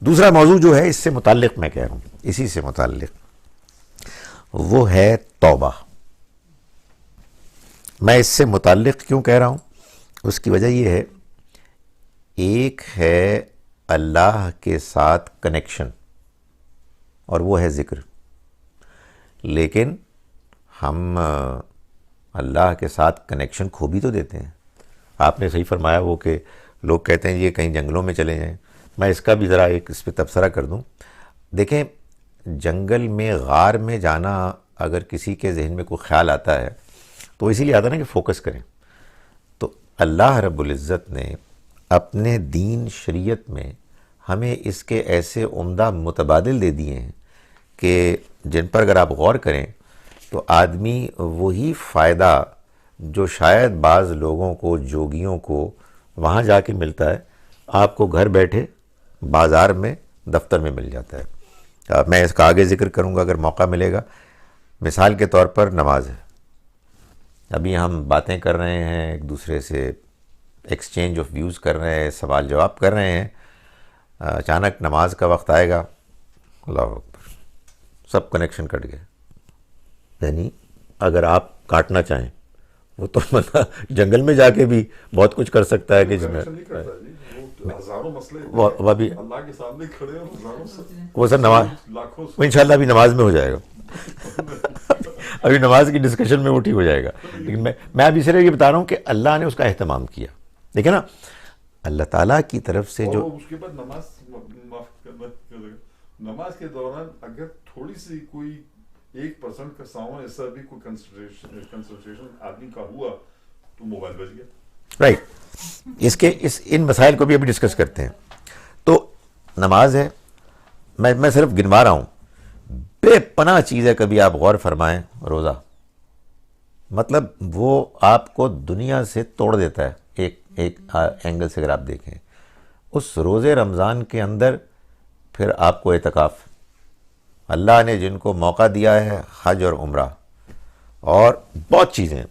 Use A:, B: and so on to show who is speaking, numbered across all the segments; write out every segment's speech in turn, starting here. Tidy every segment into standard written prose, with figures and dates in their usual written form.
A: دوسرا موضوع جو ہے اس سے متعلق میں کہہ رہا ہوں، اسی سے متعلق، وہ ہے توبہ۔ میں اس سے متعلق کیوں کہہ رہا ہوں؟ اس کی وجہ یہ ہے، ایک ہے اللہ کے ساتھ کنیکشن اور وہ ہے ذکر، لیکن ہم اللہ کے ساتھ کنیکشن کھو بھی تو دیتے ہیں۔ آپ نے صحیح فرمایا وہ کہ لوگ کہتے ہیں یہ کہیں جنگلوں میں چلے جائیں۔ میں اس کا بھی ذرا ایک اس پہ تبصرہ کر دوں۔ دیکھیں، جنگل میں غار میں جانا اگر کسی کے ذہن میں کوئی خیال آتا ہے تو اسی لیے آتا ہے نا کہ فوکس کریں۔ تو اللہ رب العزت نے اپنے دین شریعت میں ہمیں اس کے ایسے عمدہ متبادل دے دیے ہیں کہ جن پر اگر آپ غور کریں تو آدمی وہی فائدہ جو شاید بعض لوگوں کو، جوگیوں کو وہاں جا کے ملتا ہے، آپ کو گھر بیٹھے بازار میں، دفتر میں مل جاتا ہے۔ میں اس کا آگے ذکر کروں گا اگر موقع ملے گا۔ مثال کے طور پر نماز ہے۔ ابھی ہم باتیں کر رہے ہیں، ایک دوسرے سے ایکسچینج آف ویوز کر رہے ہیں، سوال جواب کر رہے ہیں، اچانک نماز کا وقت آئے گا، اللہ اکبر، سب کنیکشن کٹ گئے۔ یعنی اگر آپ کاٹنا چاہیں، وہ تو جنگل میں جا کے بھی بہت کچھ کر سکتا ہے کہ جس میں
B: ہزاروں مسئلے
A: وہ ابھی
B: اللہ کے سامنے کھڑے ہیں، ہزاروں
A: وہ سر نماز،
B: لاکھوں
A: وہ انشاءاللہ ابھی نماز میں ہو جائے گا، ابھی نماز کی ڈسکشن میں وہ ٹھیک ہو جائے گا۔ لیکن میں اب اس لیے یہ بتا رہا ہوں کہ اللہ نے اس کا اہتمام کیا۔ دیکھیں نا، اللہ تعالیٰ کی طرف سے جو
B: اس کے بعد نماز، معاف کرنا، نماز کے دوران اگر تھوڑی سی کوئی 1% کا ساؤنڈ ایسا بھی کوئی کنسنٹریشن آدمی کا ہوا تو موبائل بج گیا۔
A: رائٹ، ان مسائل کو بھی ابھی ڈسکس کرتے ہیں۔ تو نماز ہے، میں صرف گنوا رہا ہوں، بے پناہ چیز ہے۔ کبھی آپ غور فرمائیں، روزہ مطلب وہ آپ کو دنیا سے توڑ دیتا ہے ایک اینگل سے۔ اگر آپ دیکھیں اس روزے رمضان کے اندر، پھر آپ کو اعتکاف، اللہ نے جن کو موقع دیا ہے حج اور عمرہ اور بہت چیزیں،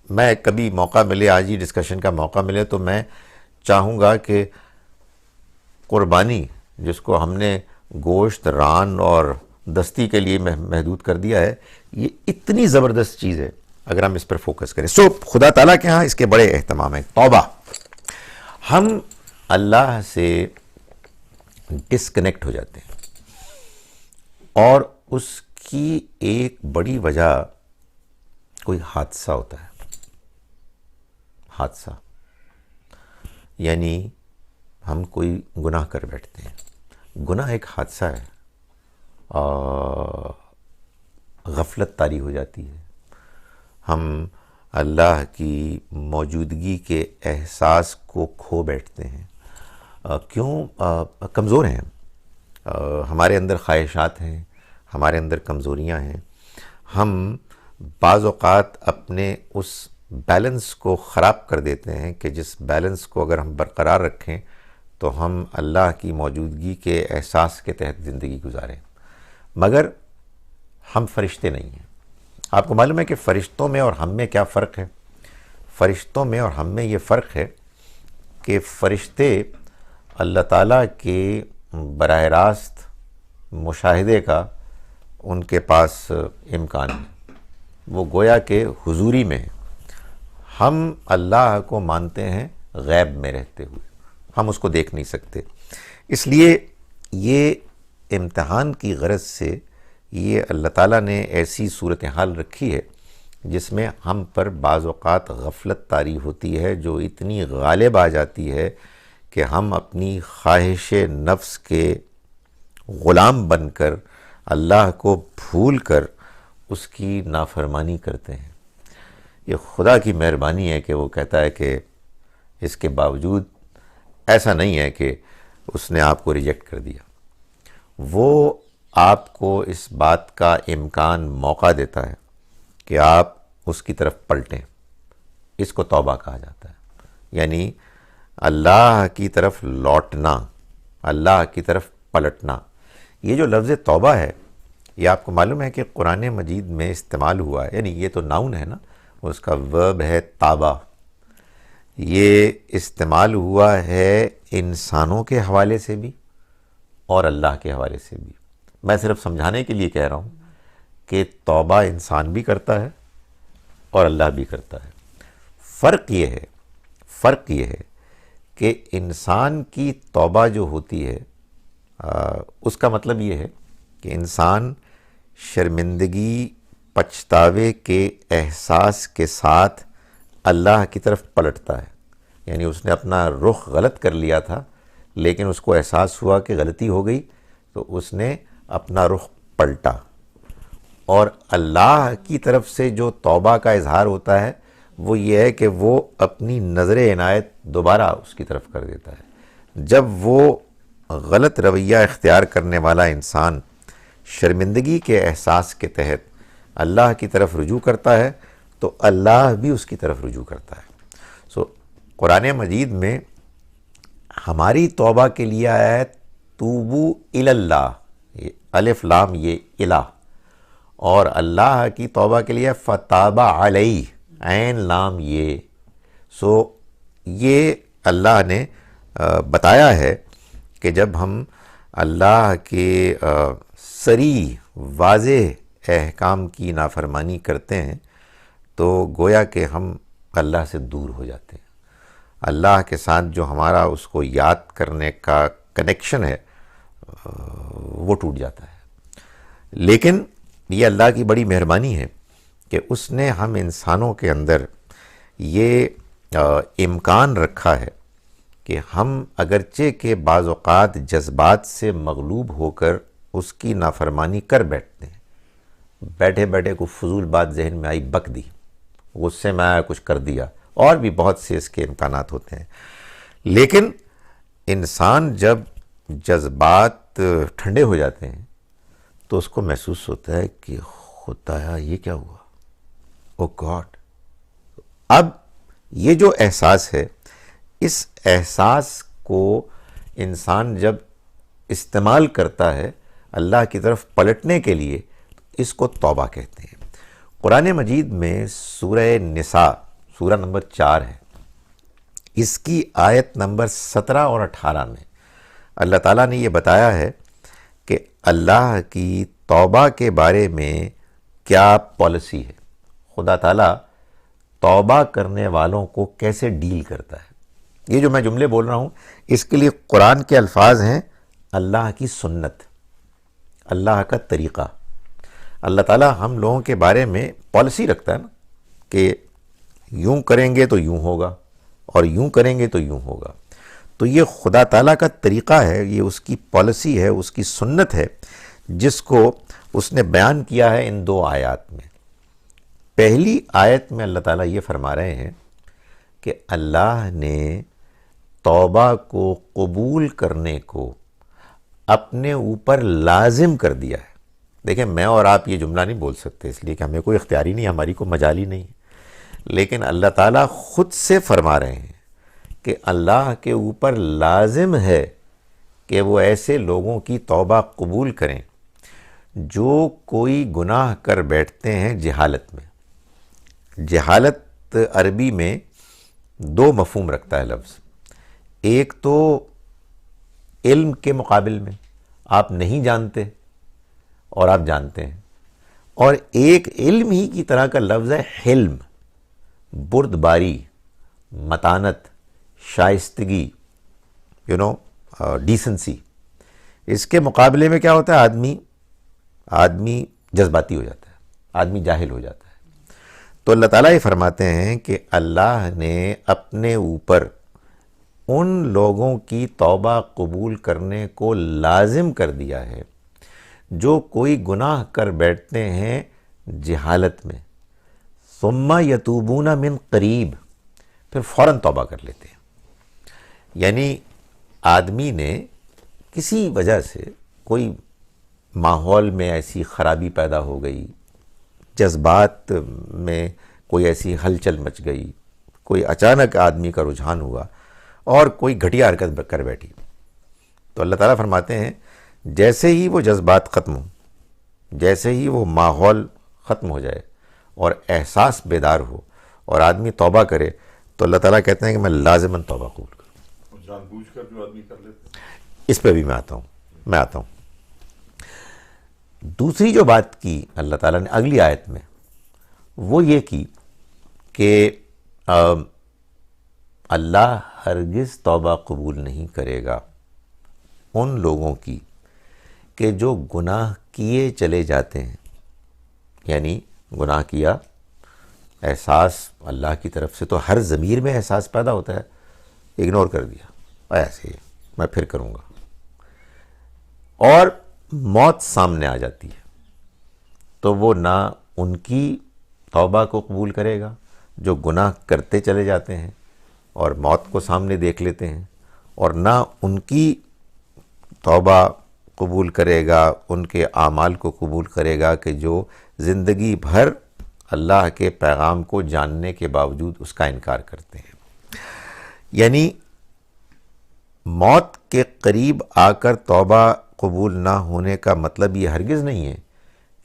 A: میں کبھی موقع ملے، آج ہی ڈسکشن کا موقع ملے تو میں چاہوں گا کہ قربانی، جس کو ہم نے گوشت، ران اور دستی کے لیے محدود کر دیا ہے، یہ اتنی زبردست چیز ہے اگر ہم اس پر فوکس کریں۔ خدا تعالیٰ کے ہاں اس کے بڑے اہتمام ہیں۔ توبہ، ہم اللہ سے ڈسکنیکٹ ہو جاتے ہیں، اور اس کی ایک بڑی وجہ کوئی حادثہ ہوتا ہے۔ حادثہ یعنی ہم کوئی گناہ کر بیٹھتے ہیں۔ گناہ ایک حادثہ ہے، غفلت طاری ہو جاتی ہے، ہم اللہ کی موجودگی کے احساس کو کھو بیٹھتے ہیں۔ کیوں؟ کمزور ہیں، ہمارے اندر خواہشات ہیں، ہمارے اندر کمزوریاں ہیں۔ ہم بعض اوقات اپنے اس بیلنس کو خراب کر دیتے ہیں کہ جس بیلنس کو اگر ہم برقرار رکھیں تو ہم اللہ کی موجودگی کے احساس کے تحت زندگی گزاریں۔ مگر ہم فرشتے نہیں ہیں۔ آپ کو معلوم ہے کہ فرشتوں میں اور ہم میں کیا فرق ہے؟ فرشتوں میں اور ہم میں یہ فرق ہے کہ فرشتے اللہ تعالیٰ کے براہ راست مشاہدے کا ان کے پاس امکان ہے، وہ گویا کہ حضوری میں ہے۔ ہم اللہ کو مانتے ہیں غیب میں رہتے ہوئے، ہم اس کو دیکھ نہیں سکتے۔ اس لیے یہ امتحان کی غرض سے یہ اللہ تعالیٰ نے ایسی صورتحال رکھی ہے جس میں ہم پر بعض اوقات غفلت طاری ہوتی ہے، جو اتنی غالب آ جاتی ہے کہ ہم اپنی خواہش نفس کے غلام بن کر اللہ کو بھول کر اس کی نافرمانی کرتے ہیں۔ یہ خدا کی مہربانی ہے کہ وہ کہتا ہے کہ اس کے باوجود ایسا نہیں ہے کہ اس نے آپ کو ریجیکٹ کر دیا، وہ آپ کو اس بات کا امکان، موقع دیتا ہے کہ آپ اس کی طرف پلٹیں۔ اس کو توبہ کہا جاتا ہے، یعنی اللہ کی طرف لوٹنا، اللہ کی طرف پلٹنا۔ یہ جو لفظ توبہ ہے، یہ آپ کو معلوم ہے کہ قرآن مجید میں استعمال ہوا ہے، یعنی یہ تو ناؤن ہے نا، اس کا ورب ہے تابہ۔ یہ استعمال ہوا ہے انسانوں کے حوالے سے بھی اور اللہ کے حوالے سے بھی. میں صرف سمجھانے کے لیے کہہ رہا ہوں کہ توبہ انسان بھی کرتا ہے اور اللہ بھی کرتا ہے. فرق یہ ہے کہ انسان کی توبہ جو ہوتی ہے اس کا مطلب یہ ہے کہ انسان شرمندگی پچھتاوے کے احساس کے ساتھ اللہ کی طرف پلٹتا ہے. یعنی اس نے اپنا رخ غلط کر لیا تھا لیکن اس کو احساس ہوا کہ غلطی ہو گئی تو اس نے اپنا رخ پلٹا. اور اللہ کی طرف سے جو توبہ کا اظہار ہوتا ہے وہ یہ ہے کہ وہ اپنی نظر عنایت دوبارہ اس کی طرف کر دیتا ہے. جب وہ غلط رویہ اختیار کرنے والا انسان شرمندگی کے احساس کے تحت اللہ کی طرف رجوع کرتا ہے تو اللہ بھی اس کی طرف رجوع کرتا ہے. قرآن مجید میں ہماری توبہ کے لیے آیا ہے توبو اللہ، یہ الف لام یہ الہ، اور اللہ کی توبہ کے لیے فتاب علیہ عین لام یہ. یہ اللہ نے بتایا ہے کہ جب ہم اللہ کے صریح واضح احکام کی نافرمانی کرتے ہیں تو گویا کہ ہم اللہ سے دور ہو جاتے ہیں. اللہ کے ساتھ جو ہمارا اس کو یاد کرنے کا کنیکشن ہے وہ ٹوٹ جاتا ہے. لیکن یہ اللہ کی بڑی مہربانی ہے کہ اس نے ہم انسانوں کے اندر یہ امکان رکھا ہے کہ ہم اگرچہ کہ بعض اوقات جذبات سے مغلوب ہو کر اس کی نافرمانی کر بیٹھتے ہیں، بیٹھے بیٹھے کوئی فضول بات ذہن میں آئی بک دی، غصے میں آیا کچھ کر دیا، اور بھی بہت سے اس کے امکانات ہوتے ہیں. لیکن انسان جب جذبات ٹھنڈے ہو جاتے ہیں تو اس کو محسوس ہوتا ہے کہ خدایا یہ کیا ہوا، او گاڈ. اب یہ جو احساس ہے، اس احساس کو انسان جب استعمال کرتا ہے اللہ کی طرف پلٹنے کے لیے اس کو توبہ کہتے ہیں. قرآن مجید میں سورہ نساء سورہ نمبر 4 ہے، اس کی آیت نمبر 17 اور 18 میں اللہ تعالیٰ نے یہ بتایا ہے کہ اللہ کی توبہ کے بارے میں کیا پالیسی ہے، خدا تعالیٰ توبہ کرنے والوں کو کیسے ڈیل کرتا ہے. یہ جو میں جملے بول رہا ہوں اس کے لیے قرآن کے الفاظ ہیں اللہ کی سنت، اللہ کا طریقہ. اللہ تعالیٰ ہم لوگوں کے بارے میں پالیسی رکھتا ہے نا کہ یوں کریں گے تو یوں ہوگا اور یوں کریں گے تو یوں ہوگا. تو یہ خدا تعالیٰ کا طریقہ ہے، یہ اس کی پالیسی ہے، اس کی سنت ہے جس کو اس نے بیان کیا ہے ان 2 آیات میں. پہلی آیت میں اللہ تعالیٰ یہ فرما رہے ہیں کہ اللہ نے توبہ کو قبول کرنے کو اپنے اوپر لازم کر دیا ہے. دیکھیں میں اور آپ یہ جملہ نہیں بول سکتے اس لیے کہ ہمیں کوئی اختیار ہی نہیں، ہماری کوئی مجال ہی نہیں، لیکن اللہ تعالیٰ خود سے فرما رہے ہیں کہ اللہ کے اوپر لازم ہے کہ وہ ایسے لوگوں کی توبہ قبول کریں جو کوئی گناہ کر بیٹھتے ہیں جہالت میں. جہالت عربی میں 2 مفہوم رکھتا ہے لفظ. ایک تو علم کے مقابل میں آپ نہیں جانتے اور آپ جانتے ہیں، اور ایک علم ہی کی طرح کا لفظ ہے حلم، بردباری، متانت، شائستگی، ڈیسنسی. اس کے مقابلے میں کیا ہوتا ہے، آدمی جذباتی ہو جاتا ہے، آدمی جاہل ہو جاتا ہے. تو اللہ تعالیٰ یہ فرماتے ہیں کہ اللہ نے اپنے اوپر ان لوگوں کی توبہ قبول کرنے کو لازم کر دیا ہے جو کوئی گناہ کر بیٹھتے ہیں جہالت میں، ثم یتوبون من قریب، پھر فوراً توبہ کر لیتے ہیں. یعنی آدمی نے کسی وجہ سے کوئی ماحول میں ایسی خرابی پیدا ہو گئی، جذبات میں کوئی ایسی ہلچل مچ گئی، کوئی اچانک آدمی کا رجحان ہوا اور کوئی گھٹیا حرکت کر بیٹھی، تو اللہ تعالیٰ فرماتے ہیں جیسے ہی وہ جذبات ختم ہوں، جیسے ہی وہ ماحول ختم ہو جائے اور احساس بیدار ہو اور آدمی توبہ کرے تو اللہ تعالیٰ کہتے ہیں کہ میں لازماً توبہ قبول کروں.
B: جان بوجھ کر جو آدمی کر لیتے ہیں.
A: اس پہ بھی میں آتا ہوں. میں آتا ہوں. دوسری جو بات کی اللہ تعالیٰ نے اگلی آیت میں وہ یہ کی کہ اللہ ہرگز توبہ قبول نہیں کرے گا ان لوگوں کی کہ جو گناہ کیے چلے جاتے ہیں. یعنی گناہ کیا، احساس اللہ کی طرف سے تو ہر ضمیر میں احساس پیدا ہوتا ہے، اگنور کر دیا، ایسے میں پھر کروں گا، اور موت سامنے آ جاتی ہے تو وہ نہ ان کی توبہ کو قبول کرے گا جو گناہ کرتے چلے جاتے ہیں اور موت کو سامنے دیکھ لیتے ہیں، اور نہ ان کی توبہ قبول کرے گا، ان کے اعمال کو قبول کرے گا کہ جو زندگی بھر اللہ کے پیغام کو جاننے کے باوجود اس کا انکار کرتے ہیں. یعنی موت کے قریب آ کر توبہ قبول نہ ہونے کا مطلب یہ ہرگز نہیں ہے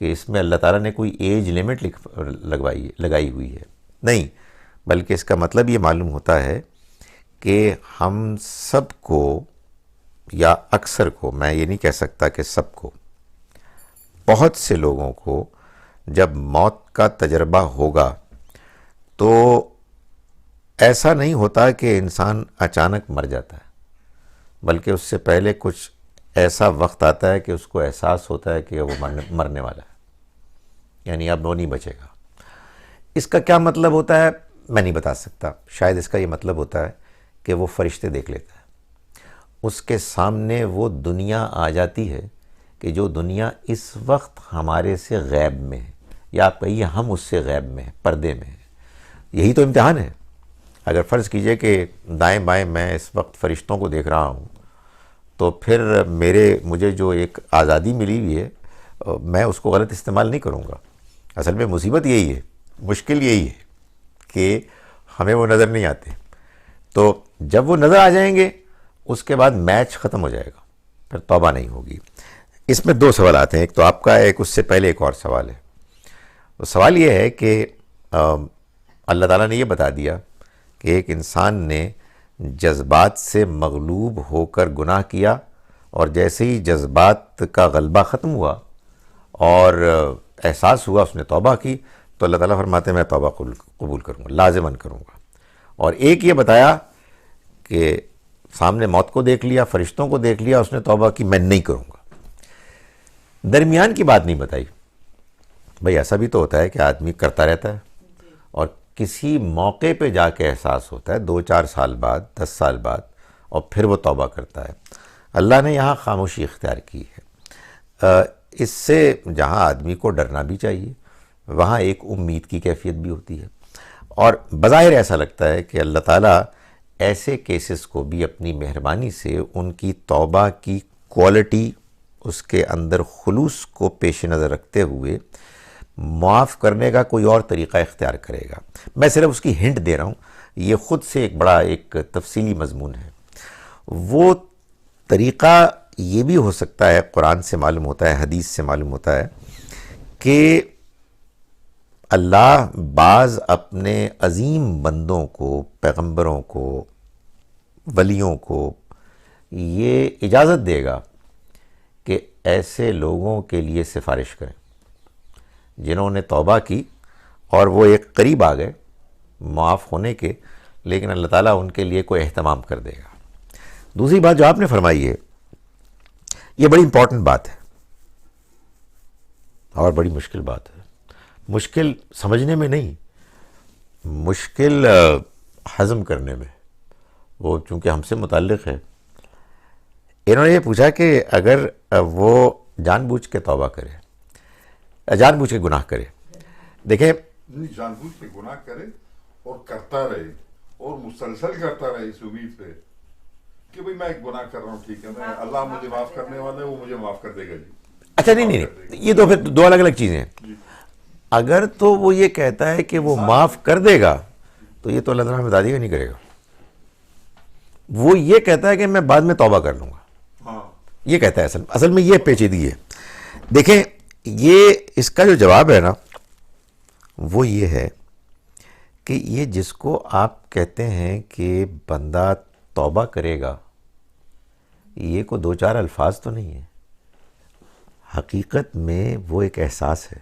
A: کہ اس میں اللہ تعالیٰ نے کوئی ایج لمٹ لگائی ہوئی ہے، نہیں، بلکہ اس کا مطلب یہ معلوم ہوتا ہے کہ ہم سب کو، یا اکثر کو، میں یہ نہیں کہہ سکتا کہ سب کو، بہت سے لوگوں کو جب موت کا تجربہ ہوگا تو ایسا نہیں ہوتا کہ انسان اچانک مر جاتا ہے، بلکہ اس سے پہلے کچھ ایسا وقت آتا ہے کہ اس کو احساس ہوتا ہے کہ وہ مرنے والا ہے، یعنی اب وہ نہیں بچے گا. اس کا کیا مطلب ہوتا ہے میں نہیں بتا سکتا. شاید اس کا یہ مطلب ہوتا ہے کہ وہ فرشتے دیکھ لیتا ہے، اس کے سامنے وہ دنیا آ جاتی ہے کہ جو دنیا اس وقت ہمارے سے غیب میں ہے، یا آپ کہیے ہم اس سے غیب میں ہیں، پردے میں ہیں. یہی تو امتحان ہے. اگر فرض کیجئے کہ دائیں بائیں میں اس وقت فرشتوں کو دیکھ رہا ہوں تو پھر مجھے جو ایک آزادی ملی ہوئی ہے میں اس کو غلط استعمال نہیں کروں گا. اصل میں مصیبت یہی ہے، مشکل یہی ہے کہ ہمیں وہ نظر نہیں آتے. تو جب وہ نظر آ جائیں گے اس کے بعد میچ ختم ہو جائے گا، پھر توبہ نہیں ہوگی. اس میں دو سوال آتے ہیں، ایک تو آپ کا ہے، ایک اس سے پہلے ایک اور سوال ہے. سوال یہ ہے کہ اللہ تعالیٰ نے یہ بتا دیا کہ ایک انسان نے جذبات سے مغلوب ہو کر گناہ کیا، اور جیسے ہی جذبات کا غلبہ ختم ہوا اور احساس ہوا اس نے توبہ کی، تو اللہ تعالیٰ فرماتے ہیں میں توبہ قبول کروں گا، لازماً کروں گا. اور ایک یہ بتایا کہ سامنے موت کو دیکھ لیا، فرشتوں کو دیکھ لیا، اس نے توبہ کی، میں نہیں کروں گا. درمیان کی بات نہیں بتائی. بھئی ایسا بھی تو ہوتا ہے کہ آدمی کرتا رہتا ہے اور کسی موقع پہ جا کے احساس ہوتا ہے 2-4 سال بعد، 10 سال بعد، اور پھر وہ توبہ کرتا ہے. اللہ نے یہاں خاموشی اختیار کی ہے. اس سے جہاں آدمی کو ڈرنا بھی چاہیے وہاں ایک امید کی کیفیت بھی ہوتی ہے. اور بظاہر ایسا لگتا ہے کہ اللہ تعالیٰ ایسے کیسز کو بھی اپنی مہربانی سے ان کی توبہ کی کوالٹی، اس کے اندر خلوص کو پیش نظر رکھتے ہوئے معاف کرنے کا کوئی اور طریقہ اختیار کرے گا. میں صرف اس کی ہنٹ دے رہا ہوں، یہ خود سے ایک بڑا ایک تفصیلی مضمون ہے. وہ طریقہ یہ بھی ہو سکتا ہے، قرآن سے معلوم ہوتا ہے، حدیث سے معلوم ہوتا ہے، کہ اللہ بعض اپنے عظیم بندوں کو، پیغمبروں کو، ولیوں کو یہ اجازت دے گا کہ ایسے لوگوں کے لیے سفارش کریں جنہوں نے توبہ کی اور وہ ایک قریب آ گئے معاف ہونے کے، لیکن اللہ تعالیٰ ان کے لیے کوئی اہتمام کر دے گا. دوسری بات جو آپ نے فرمائی ہے یہ بڑی امپورٹنٹ بات ہے اور بڑی مشکل بات ہے. مشکل سمجھنے میں نہیں، مشکل ہضم کرنے میں. وہ چونکہ ہم سے متعلق ہے. انہوں نے یہ پوچھا کہ اگر وہ جان بوجھ کے توبہ کرے، جان بوجھ کے گناہ کرے، دیکھیں
B: جان بوجھ کے گناہ کرے اور کرتا رہے اور مسلسل کرتا رہے اس امید پہ کہ بھئی میں ایک گناہ کر رہا ہوں، ٹھیک ہے، میں اللہ مجھے معاف کرنے والا ہے، وہ مجھے معاف کر دے گا. جی
A: اچھا، نہیں، یہ تو پھر دو الگ الگ چیزیں ہیں. اگر تو وہ یہ کہتا ہے کہ وہ معاف کر دے گا تو یہ تو اللہ تعالیٰ بتا دے گا نہیں کرے گا. وہ یہ کہتا ہے کہ میں بعد میں توبہ کر لوں گا، یہ کہتا ہے. اصل میں یہ پیچیدگی ہے. دیکھیں یہ اس کا جو جواب ہے نا وہ یہ ہے کہ یہ جس کو آپ کہتے ہیں کہ بندہ توبہ کرے گا، یہ کو 2-4 الفاظ تو نہیں ہے. حقیقت میں وہ ایک احساس ہے،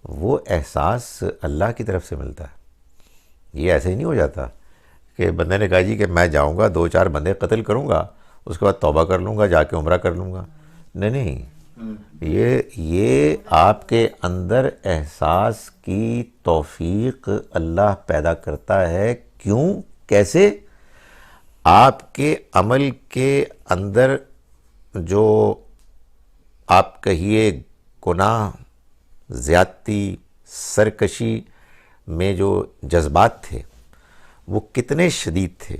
A: وہ احساس اللہ کی طرف سے ملتا ہے. یہ ایسے ہی نہیں ہو جاتا کہ بندے نے کہا جی کہ میں جاؤں گا 2-4 بندے قتل کروں گا، اس کے بعد توبہ کر لوں گا، جا کے عمرہ کر لوں گا. نہیں، یہ آپ کے اندر احساس کی توفیق اللہ پیدا کرتا ہے. کیوں؟ کیسے؟ آپ کے عمل کے اندر جو آپ کہیے گناہ، زیادتی، سرکشی میں جو جذبات تھے وہ کتنے شدید تھے،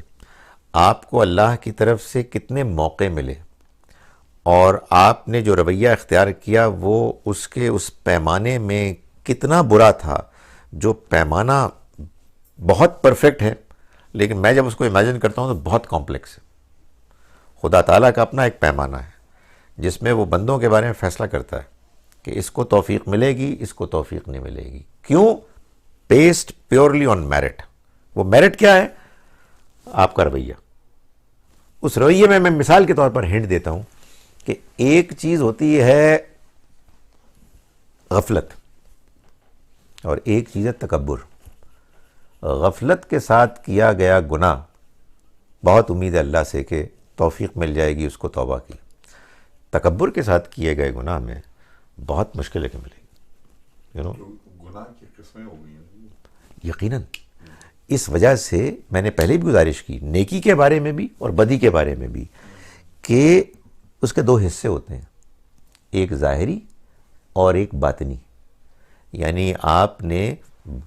A: آپ کو اللہ کی طرف سے کتنے موقع ملے، اور آپ نے جو رویہ اختیار کیا وہ اس پیمانے میں کتنا برا تھا، جو پیمانہ بہت پرفیکٹ ہے لیکن میں جب اس کو امیجن کرتا ہوں تو بہت کمپلیکس ہے. خدا تعالیٰ کا اپنا ایک پیمانہ ہے جس میں وہ بندوں کے بارے میں فیصلہ کرتا ہے کہ اس کو توفیق ملے گی، اس کو توفیق نہیں ملے گی. کیوں؟ Based purely on merit. وہ میرٹ کیا ہے؟ آپ کا رویہ. اس رویے میں مثال کے طور پر ہنٹ دیتا ہوں کہ ایک چیز ہوتی ہے غفلت اور ایک چیز ہے تکبر. غفلت کے ساتھ کیا گیا گناہ بہت امید ہے اللہ سے کہ توفیق مل جائے گی اس کو توبہ کی. تکبر کے ساتھ کیے گئے گناہ میں بہت مشکل ہے کہ ملے گی.
B: گناہ کی قسمیں ہو گئی ہیں
A: یقیناً. اس وجہ سے میں نے پہلے بھی گزارش کی نیکی کے بارے میں بھی اور بدی کے بارے میں بھی کہ اس کے 2 حصے ہوتے ہیں، ایک ظاہری اور ایک باطنی. یعنی آپ نے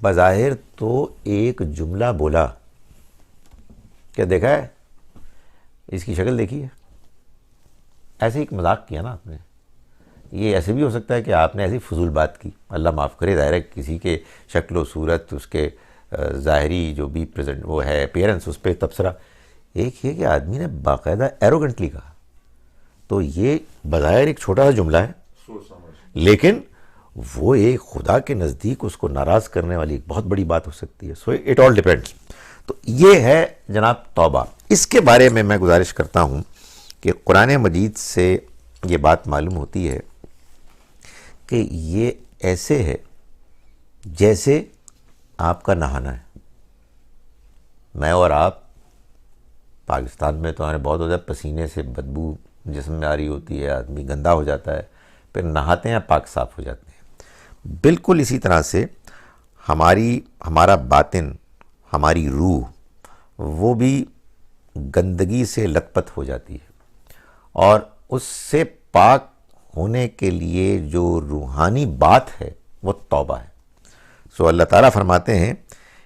A: بظاہر تو ایک جملہ بولا، کیا دیکھا ہے؟ اس کی شکل دیکھی ہے؟ ایسے ایک مذاق کیا نا آپ نے. یہ ایسے بھی ہو سکتا ہے کہ آپ نے ایسی فضول بات کی، اللہ معاف کرے، ظاہر ہے کسی کے شکل و صورت، اس کے ظاہری جو بھی پریزنٹ وہ ہے اپیرنس، اس پہ تبصرہ. ایک یہ کہ آدمی نے باقاعدہ ایروگنٹلی کہا، تو یہ بظاہر ایک چھوٹا سا جملہ ہے
B: سوچ سمجھ.
A: لیکن وہ ایک خدا کے نزدیک اس کو ناراض کرنے والی ایک بہت بڑی بات ہو سکتی ہے. So it all depends. تو یہ ہے جناب توبہ. اس کے بارے میں گزارش کرتا ہوں کہ قرآن مجید سے یہ بات معلوم ہوتی ہے کہ یہ ایسے ہے جیسے آپ کا نہانا ہے. میں اور آپ پاکستان میں تو ہمارے بہت ہوتا ہے، پسینے سے بدبو جسم میں آ رہی ہوتی ہے، آدمی گندا ہو جاتا ہے، پھر نہاتے ہیں پاک صاف ہو جاتے ہیں. بالکل اسی طرح سے ہمارا باطن، ہماری روح، وہ بھی گندگی سے لت پت ہو جاتی ہے، اور اس سے پاک ہونے کے لیے جو روحانی بات ہے وہ توبہ ہے. سو اللہ تعالیٰ فرماتے ہیں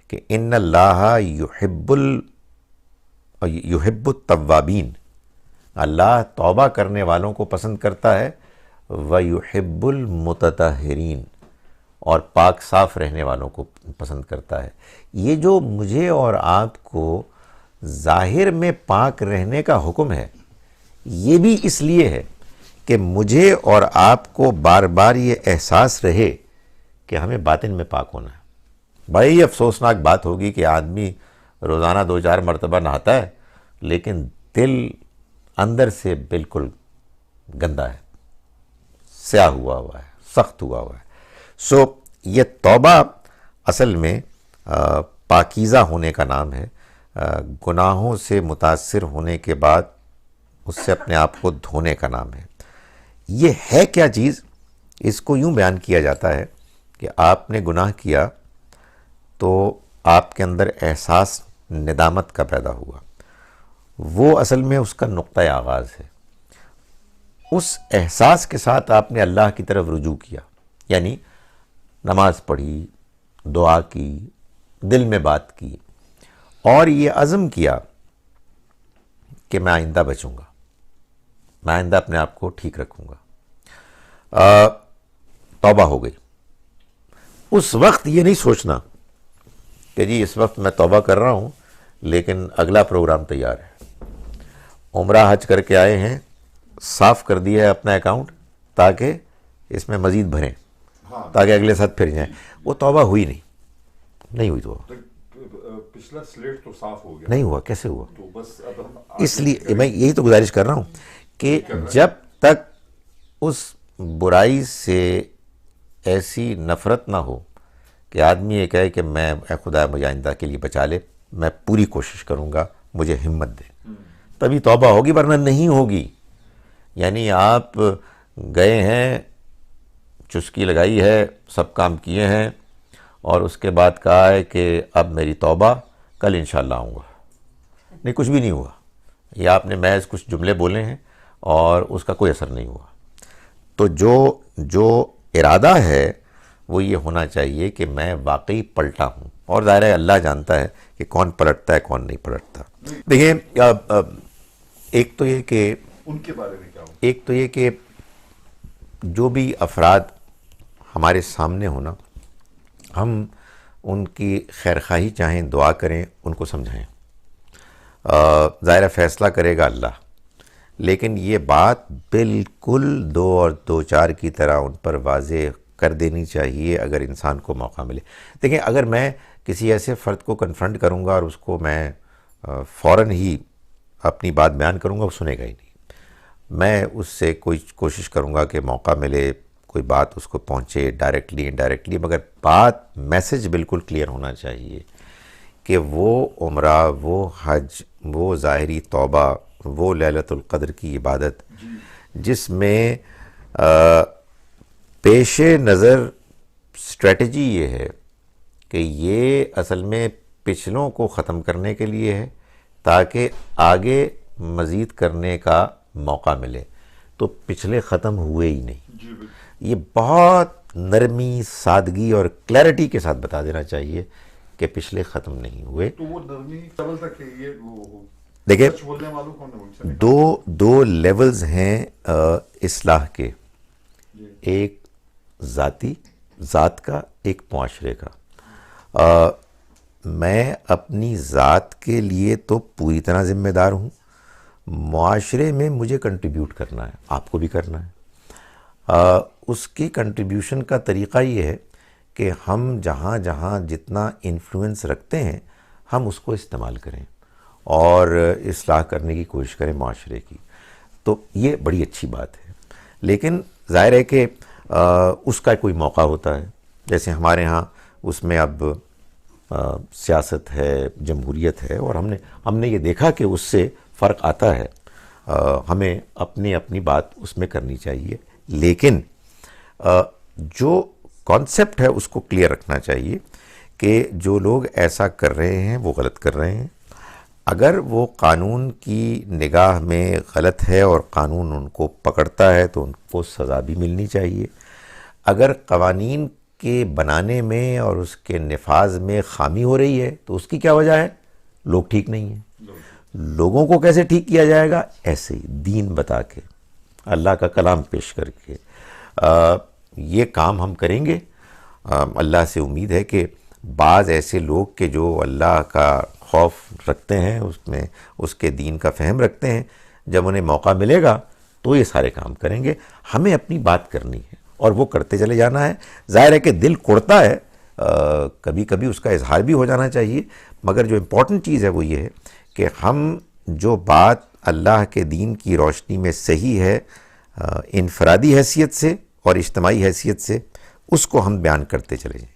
A: کہ ان اللہ یحب التوابین، اللہ توبہ کرنے والوں کو پسند کرتا ہے، ویحب المتطہرین، اور پاک صاف رہنے والوں کو پسند کرتا ہے. یہ جو مجھے اور آپ کو ظاہر میں پاک رہنے کا حکم ہے، یہ بھی اس لیے ہے کہ مجھے اور آپ کو بار بار یہ احساس رہے کہ ہمیں باطن میں پاک ہونا ہے. بڑی افسوسناک بات ہوگی کہ آدمی روزانہ 2-4 مرتبہ نہاتا ہے لیکن دل اندر سے بالکل گندا ہے، سیاہ ہوا ہے، سخت ہوا ہے. سو یہ توبہ اصل میں پاکیزہ ہونے کا نام ہے. گناہوں سے متاثر ہونے کے بعد اس سے اپنے آپ کو دھونے کا نام ہے. یہ ہے کیا چیز؟ اس کو یوں بیان کیا جاتا ہے کہ آپ نے گناہ کیا تو آپ کے اندر احساس ندامت کا پیدا ہوا. وہ اصل میں اس کا نقطۂ آغاز ہے. اس احساس کے ساتھ آپ نے اللہ کی طرف رجوع کیا، یعنی نماز پڑھی، دعا کی، دل میں بات کی، اور یہ عزم کیا کہ میں آئندہ بچوں گا، میں آئندہ اپنے آپ کو ٹھیک رکھوں گا. توبہ ہو گئی. اس وقت یہ نہیں سوچنا کہ جی اس وقت میں توبہ کر رہا ہوں لیکن اگلا پروگرام تیار ہے. عمرہ حج کر کے آئے ہیں، صاف کر دیا ہے اپنا اکاؤنٹ تاکہ اس میں مزید بھریں، تاکہ اگلے ساتھ پھر جائیں. وہ توبہ ہوئی نہیں ہوئی. تو
B: پچھلا سلیٹ تو صاف ہو گیا،
A: نہیں ہوا. کیسے ہوا؟
B: تو بس اب ہم
A: اس لیے میں یہی تو گزارش کر رہا ہوں کہ جب تک اس برائی سے ایسی نفرت نہ ہو کہ آدمی یہ کہے کہ میں اے خدا مجھے آئندہ کے لیے بچا لے، میں پوری کوشش کروں گا، مجھے ہمت دے، تبھی توبہ ہوگی، ورنہ نہیں ہوگی۔ یعنی آپ گئے ہیں، چسکی لگائی ہے، سب کام کیے ہیں، اور اس کے بعد کہا ہے کہ اب میری توبہ، کل انشاءاللہ آؤں گا، نہیں، کچھ بھی نہیں ہوا۔ یہ آپ نے محض کچھ جملے بولے ہیں اور اس کا کوئی اثر نہیں ہوا۔ تو جو ارادہ ہے وہ یہ ہونا چاہیے کہ میں واقعی پلٹا ہوں، اور ظاہر ہے اللہ جانتا ہے کہ کون پلٹتا ہے کون نہیں پلٹتا۔ دیکھیں، ایک تو یہ کہ
B: ان کے بارے میں کیا ہو؟
A: ایک تو یہ کہ جو بھی افراد ہمارے سامنے ہونا، ہم ان کی خیرخواہی چاہیں، دعا کریں، ان کو سمجھائیں۔ ظاہر فیصلہ کرے گا اللہ، لیکن یہ بات بالکل 2 اور 2 4 کی طرح ان پر واضح کر دینی چاہیے اگر انسان کو موقع ملے۔ دیکھیں، اگر میں کسی ایسے فرد کو کنفرنٹ کروں گا اور اس کو میں فوراً ہی اپنی بات بیان کروں گا، وہ سنے گا ہی نہیں۔ میں اس سے کوئی کوشش کروں گا کہ موقع ملے، کوئی بات اس کو پہنچے، ڈائریکٹلی انڈائریکٹلی، مگر بات میسج بالکل کلیئر ہونا چاہیے کہ وہ عمرہ، وہ حج، وہ ظاہری توبہ، وہ لیلۃ القدر کی عبادت جس میں پیش نظر اسٹریٹجی یہ ہے کہ یہ اصل میں پچھلوں کو ختم کرنے کے لیے ہے تاکہ آگے مزید کرنے کا موقع ملے، تو پچھلے ختم ہوئے ہی نہیں۔ یہ بہت نرمی، سادگی اور کلیئرٹی کے ساتھ بتا دینا چاہیے کہ پچھلے ختم نہیں ہوئے۔
B: تو وہ نرمی لیول تک ہے، یہ وہ
A: دیکھیں،
B: سچ بولنے والوں کو
A: دو لیولز ہیں اصلاح کے، ایک ذاتی، ذات کا، ایک معاشرے کا۔ میں اپنی ذات کے لیے تو پوری طرح ذمہ دار ہوں، معاشرے میں مجھے کنٹریبیوٹ کرنا ہے، آپ کو بھی کرنا ہے۔ اس کی کنٹریبیوشن کا طریقہ یہ ہے کہ ہم جہاں جہاں جتنا انفلوئنس رکھتے ہیں ہم اس کو استعمال کریں اور اصلاح کرنے کی کوشش کریں معاشرے کی، تو یہ بڑی اچھی بات ہے۔ لیکن ظاہر ہے کہ اس کا کوئی موقع ہوتا ہے، جیسے ہمارے ہاں اس میں اب سیاست ہے، جمہوریت ہے، اور ہم نے یہ دیکھا کہ اس سے فرق آتا ہے۔ ہمیں اپنی بات اس میں کرنی چاہیے، لیکن جو کانسیپٹ ہے اس کو کلیئر رکھنا چاہیے کہ جو لوگ ایسا کر رہے ہیں وہ غلط کر رہے ہیں۔ اگر وہ قانون کی نگاہ میں غلط ہے اور قانون ان کو پکڑتا ہے تو ان کو سزا بھی ملنی چاہیے۔ اگر قوانین کے بنانے میں اور اس کے نفاذ میں خامی ہو رہی ہے تو اس کی کیا وجہ ہے؟ لوگ ٹھیک نہیں ہیں۔ لوگوں کو کیسے ٹھیک کیا جائے گا؟ ایسے ہی دین بتا کے، اللہ کا کلام پیش کر کے۔ یہ کام ہم کریں گے۔ اللہ سے امید ہے کہ بعض ایسے لوگ کہ جو اللہ کا خوف رکھتے ہیں، اس میں اس کے دین کا فہم رکھتے ہیں، جب انہیں موقع ملے گا تو یہ سارے کام کریں گے۔ ہمیں اپنی بات کرنی ہے اور وہ کرتے چلے جانا ہے۔ ظاہر ہے کہ دل کوڑتا ہے، کبھی کبھی اس کا اظہار بھی ہو جانا چاہیے، مگر جو امپورٹنٹ چیز ہے وہ یہ ہے کہ ہم جو بات اللہ کے دین کی روشنی میں صحیح ہے، انفرادی حیثیت سے اور اجتماعی حیثیت سے، اس کو ہم بیان کرتے چلے جائیں۔